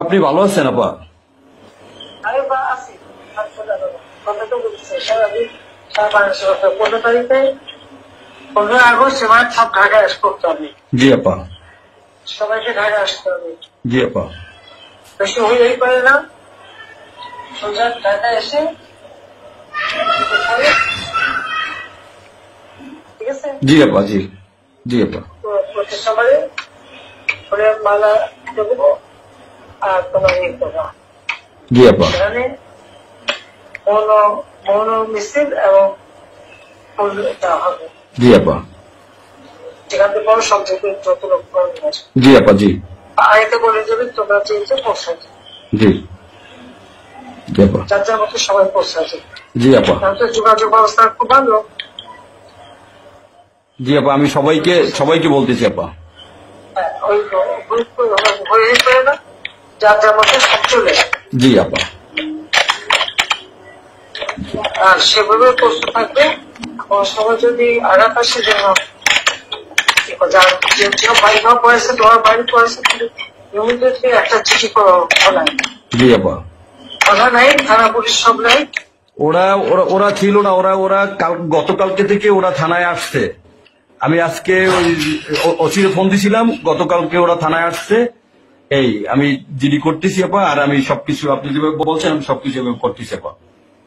আপনি ভালো আছেন আপা? আমি আছি। কথা তো বলছে সারাদিন সারা 15 তারিখে 15 আগস্ট এবার সব ঢাকায় করতে হবে। জি আপা। সবাইকে ঢাকায় আসতে হবে। জি আপা। বেশি হয়েই পারে না। সোজা ঢাকায় এসে ঠিক আছে। জি আপা। জি জি আপা। প্রতিষ্ঠাবারে মালা দেবো আর তোমার ইয়ে করবো। জি আপা। সেখানে মৌন মিছিল এবং ফুল দেওয়া হবে। জি আপা। যেখান থেকে বড় সব যত লোক জি আপা। জি আয়তে বলে দেবে তোমরা চেয়েছো পৌঁছাতে। জি জি আপা। যার যার মতো সবাই পৌঁছাতে। জি আপা। তাহলে যোগাযোগ ব্যবস্থা খুব ভালো। জি আপা, আমি সবাইকে বলতেছি আপা। হ্যাঁ, ওই গ্রুপ হয়ে পড়ে না, যার যার মতো সব চলে আসে। জি আপা। আর সেভাবে প্রস্তুত থাকবে। সবাই যদি আঘাত আসে যেন বাড়ি খাওয়া পড়েছে, তোমার বাড়ি পড়েছে, ইমিডিয়েটলি একটা চিঠি ফলায়। জি আপা। কথা নাই, থানা পুলিশ সব নাই। ওরা ওরা ওরা ছিল না, ওরা গতকালকে থেকে ওরা থানায় আসছে। আমি আজকে ওই ওসিরে ফোন দিছিলাম, গতকালকে ওরা থানায় আসছে। এই আমি জিডি করতেছি আপা, আর আমি সবকিছু আপনি যেভাবে বলছেন আমি সবকিছু করতেছি আপা।